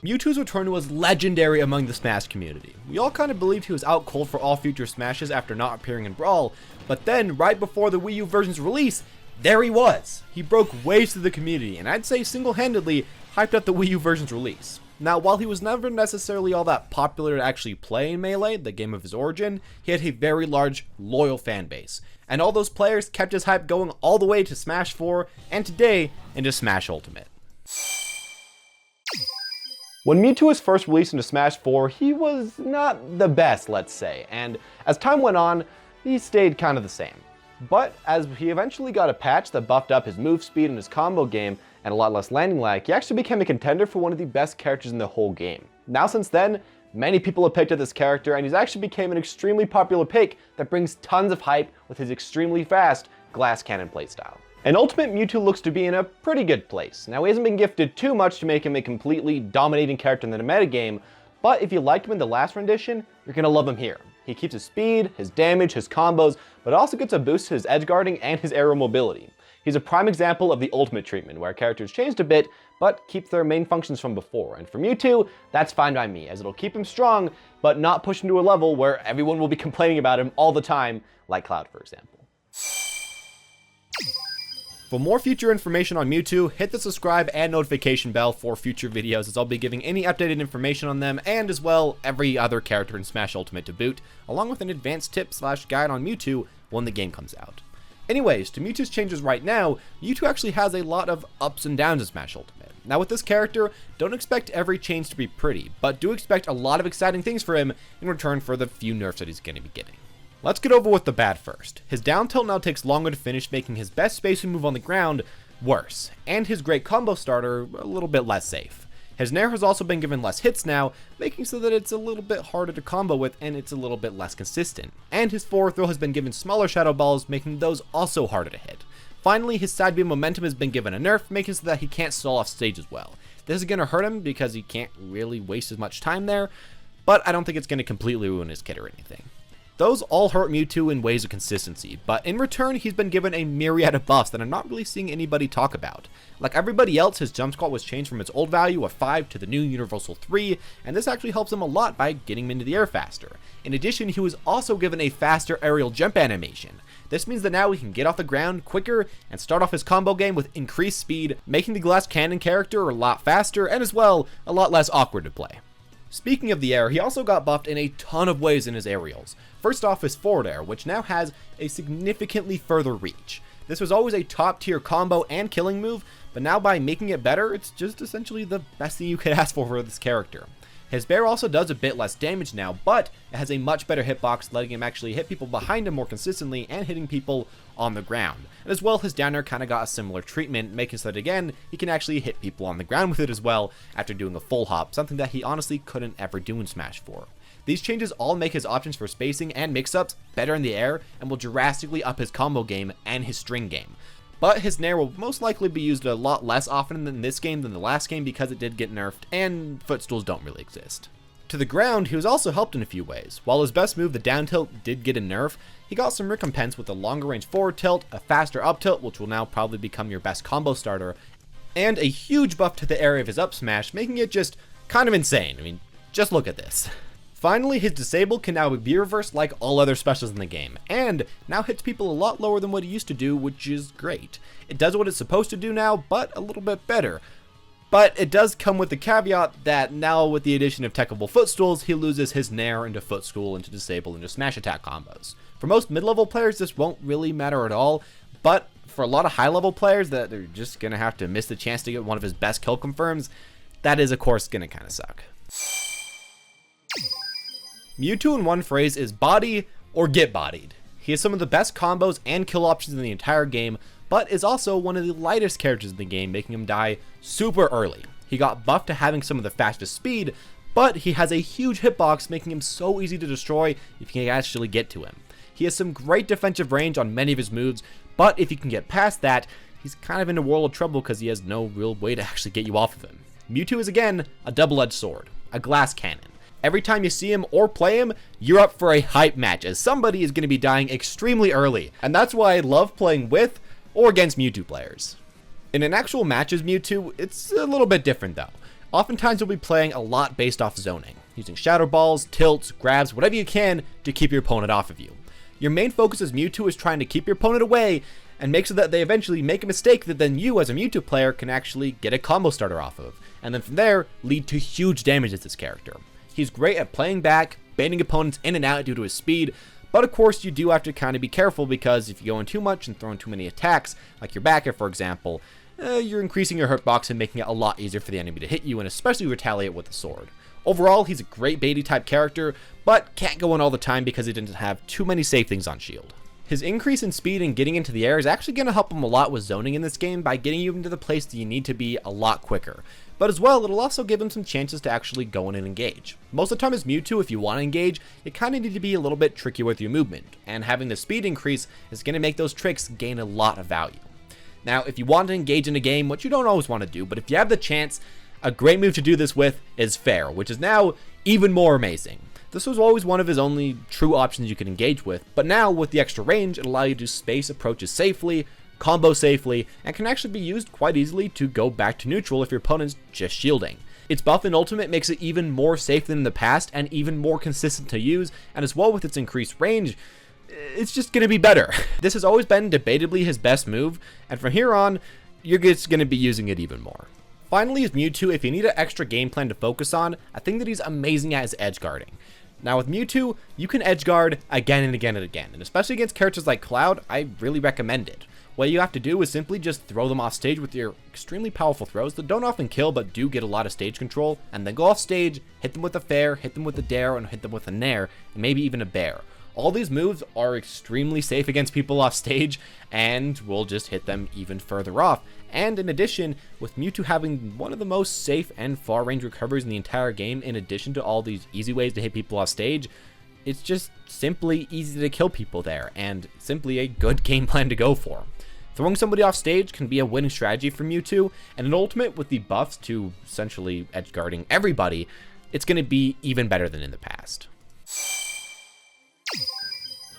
Mewtwo's return was legendary among the Smash community. We all kind of believed he was out cold for all future Smashes after not appearing in Brawl, but then, right before the Wii U version's release, there he was! He broke waves through the community, and I'd say single-handedly hyped up the Wii U version's release. Now, while he was never necessarily all that popular to actually play in Melee, the game of his origin, he had a very large, loyal fan base. And all those players kept his hype going all the way to Smash 4, and today, into Smash Ultimate. When Mewtwo was first released into Smash 4, he was not the best, let's say, and as time went on, he stayed kind of the same. But as he eventually got a patch that buffed up his move speed and his combo game, and a lot less landing lag, he actually became a contender for one of the best characters in the whole game. Now since then, many people have picked up this character, and he's actually became an extremely popular pick that brings tons of hype with his extremely fast glass cannon playstyle. And Ultimate Mewtwo looks to be in a pretty good place. Now he hasn't been gifted too much to make him a completely dominating character in the metagame, but if you liked him in the last rendition, you're gonna love him here. He keeps his speed, his damage, his combos, but also gets a boost to his edgeguarding and his aerial mobility. He's a prime example of the ultimate treatment, where characters changed a bit, but keep their main functions from before. And for Mewtwo, that's fine by me, as it'll keep him strong, but not push him to a level where everyone will be complaining about him all the time, like Cloud for example. For more future information on Mewtwo, hit the subscribe and notification bell for future videos, as I'll be giving any updated information on them, and as well, every other character in Smash Ultimate to boot, along with an advanced tip/guide on Mewtwo when the game comes out. Anyways, to Mewtwo's changes right now, Mewtwo actually has a lot of ups and downs in Smash Ultimate. Now with this character, don't expect every change to be pretty, but do expect a lot of exciting things for him in return for the few nerfs that he's going to be getting. Let's get over with the bad first. His down tilt now takes longer to finish, making his best spacing move on the ground worse, and his great combo starter a little bit less safe. His Nair has also been given less hits now, making so that it's a little bit harder to combo with and it's a little bit less consistent. And his forward throw has been given smaller shadow balls, making those also harder to hit. Finally, his side beam momentum has been given a nerf, making so that he can't stall off stage as well. This is going to hurt him because he can't really waste as much time there, but I don't think it's going to completely ruin his kit or anything. Those all hurt Mewtwo in ways of consistency, but in return, he's been given a myriad of buffs that I'm not really seeing anybody talk about. Like everybody else, his jump squat was changed from its old value of 5 to the new universal 3, and this actually helps him a lot by getting him into the air faster. In addition, he was also given a faster aerial jump animation. This means that now he can get off the ground quicker and start off his combo game with increased speed, making the glass cannon character a lot faster and as well, a lot less awkward to play. Speaking of the air, he also got buffed in a ton of ways in his aerials. First off, his forward air, which now has a significantly further reach. This was always a top tier combo and killing move, but now by making it better, it's just essentially the best thing you could ask for this character. His bear also does a bit less damage now, but it has a much better hitbox, letting him actually hit people behind him more consistently and hitting people on the ground. And as well, his down air kind of got a similar treatment, making so that again, he can actually hit people on the ground with it as well after doing a full hop, something that he honestly couldn't ever do in Smash 4. These changes all make his options for spacing and mix-ups better in the air and will drastically up his combo game and his string game. But his Nair will most likely be used a lot less often in this game than the last game because it did get nerfed, and footstools don't really exist. To the ground, he was also helped in a few ways. While his best move, the down tilt, did get a nerf, he got some recompense with a longer range forward tilt, a faster up tilt, which will now probably become your best combo starter, and a huge buff to the area of his up smash, making it just kind of insane. I mean, just look at this. Finally, his disable can now be reversed like all other specials in the game, and now hits people a lot lower than what he used to do, which is great. It does what it's supposed to do now, but a little bit better. But it does come with the caveat that now with the addition of techable footstools, he loses his Nair into footstool, into disable, into smash attack combos. For most mid-level players, this won't really matter at all, but for a lot of high-level players that are just going to have to miss the chance to get one of his best kill confirms, that is of course going to kind of suck. Mewtwo in one phrase is body or get bodied. He has some of the best combos and kill options in the entire game, but is also one of the lightest characters in the game, making him die super early. He got buffed to having some of the fastest speed, but he has a huge hitbox, making him so easy to destroy if you can actually get to him. He has some great defensive range on many of his moves, but if you can get past that, he's kind of in a world of trouble because he has no real way to actually get you off of him. Mewtwo is again a double-edged sword, a glass cannon. Every time you see him or play him, you're up for a hype match, as somebody is going to be dying extremely early, and that's why I love playing with or against Mewtwo players. In an actual match as Mewtwo, it's a little bit different though. Oftentimes you'll be playing a lot based off zoning, using shadow balls, tilts, grabs, whatever you can to keep your opponent off of you. Your main focus as Mewtwo is trying to keep your opponent away and make so that they eventually make a mistake that then you as a Mewtwo player can actually get a combo starter off of, and then from there lead to huge damage as this character. He's great at playing back, baiting opponents in and out due to his speed, but of course you do have to kind of be careful because if you go in too much and throw in too many attacks, like your back air for example, you're increasing your hurt box and making it a lot easier for the enemy to hit you and especially retaliate with the sword. Overall, he's a great baity type character, but can't go in all the time because he didn't have too many safe things on shield. His increase in speed and getting into the air is actually going to help him a lot with zoning in this game by getting you into the place that you need to be a lot quicker. But as well, it'll also give him some chances to actually go in and engage. Most of the time as Mewtwo, if you want to engage, you kind of need to be a little bit trickier with your movement, and having the speed increase is going to make those tricks gain a lot of value. Now, if you want to engage in a game, which you don't always want to do, but if you have the chance, a great move to do this with is Fair, which is now even more amazing. This was always one of his only true options you could engage with, but now with the extra range, it'll allow you to space approaches safely, combo safely, and can actually be used quite easily to go back to neutral if your opponent's just shielding. Its buff in Ultimate makes it even more safe than in the past and even more consistent to use, and as well with its increased range, it's just going to be better. This has always been debatably his best move, and from here on, you're just going to be using it even more. Finally, as Mewtwo, if you need an extra game plan to focus on, a thing that he's amazing at is Edgeguarding. Now with Mewtwo, you can Edgeguard again and again and again, and especially against characters like Cloud, I really recommend it. What you have to do is simply just throw them off stage with your extremely powerful throws that don't often kill but do get a lot of stage control, and then go off stage, hit them with a Fair, hit them with a Dare, and hit them with a Nair, and maybe even a Bear. All these moves are extremely safe against people off stage and will just hit them even further off. And in addition, with Mewtwo having one of the most safe and far range recoveries in the entire game, in addition to all these easy ways to hit people off stage, it's just simply easy to kill people there and simply a good game plan to go for. Throwing somebody off stage can be a winning strategy for Mewtwo, and in Ultimate with the buffs to essentially edgeguarding everybody, it's going to be even better than in the past.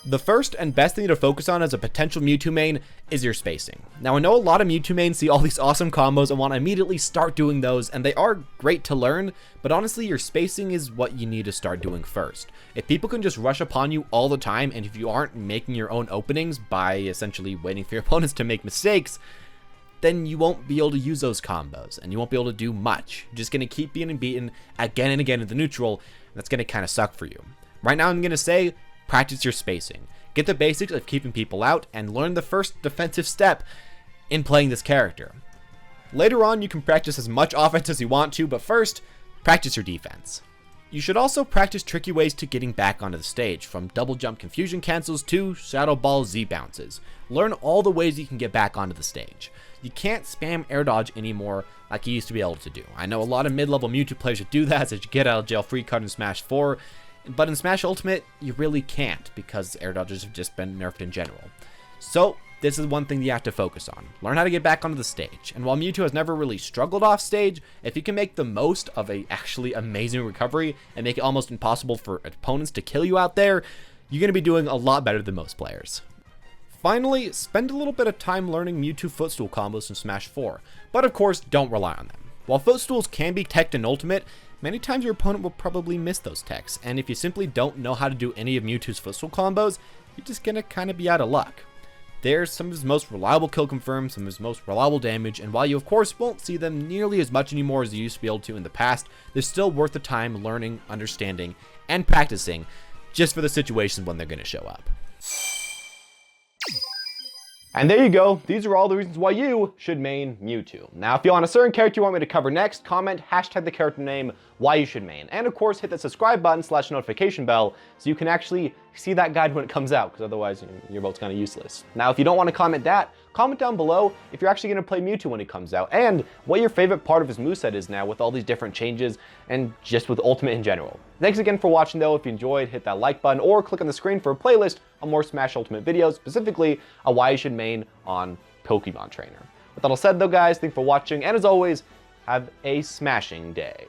The first and best thing to focus on as a potential Mewtwo main is your spacing. Now I know a lot of Mewtwo mains see all these awesome combos and want to immediately start doing those, and they are great to learn, but honestly your spacing is what you need to start doing first. If people can just rush upon you all the time, and if you aren't making your own openings by essentially waiting for your opponents to make mistakes, then you won't be able to use those combos, and you won't be able to do much. You're just going to keep being beaten again and again in the neutral, and that's going to kind of suck for you. Right now I'm going to say, practice your spacing. Get the basics of keeping people out and learn the first defensive step in playing this character. Later on, you can practice as much offense as you want to, but first, practice your defense. You should also practice tricky ways to getting back onto the stage, from double jump confusion cancels to shadow ball Z bounces. Learn all the ways you can get back onto the stage. You can't spam air dodge anymore like you used to be able to do. I know a lot of mid-level Mewtwo players that do that as you get out of jail free card in Smash 4, but in Smash Ultimate, you really can't because air dodges have just been nerfed in general. So, this is one thing you have to focus on. Learn how to get back onto the stage. And while Mewtwo has never really struggled off stage, if you can make the most of a actually amazing recovery and make it almost impossible for opponents to kill you out there, you're going to be doing a lot better than most players. Finally, spend a little bit of time learning Mewtwo Footstool Combos in Smash 4, but of course, don't rely on them. While Footstools can be teched in Ultimate, many times your opponent will probably miss those techs, and if you simply don't know how to do any of Mewtwo's Footstool combos, you're just gonna kind of be out of luck. There's some of his most reliable kill confirms, some of his most reliable damage, and while you of course won't see them nearly as much anymore as you used to be able to in the past, they're still worth the time learning, understanding, and practicing just for the situations when they're gonna show up. And there you go, these are all the reasons why you should main Mewtwo. Now if you want a certain character you want me to cover next, comment hashtag the character name #YOUShouldMain, and of course hit the subscribe button / notification bell so you can actually see that guide when it comes out, because otherwise your vote's kind of useless. Now if you don't want to comment that, comment down below if you're actually going to play Mewtwo when he comes out, and what your favorite part of his moveset is now with all these different changes, and just with Ultimate in general. Thanks again for watching though. If you enjoyed, hit that like button, or click on the screen for a playlist on more Smash Ultimate videos, specifically a Why You Should Main on Pokemon Trainer. With that all said though guys, thanks for watching, and as always, have a smashing day.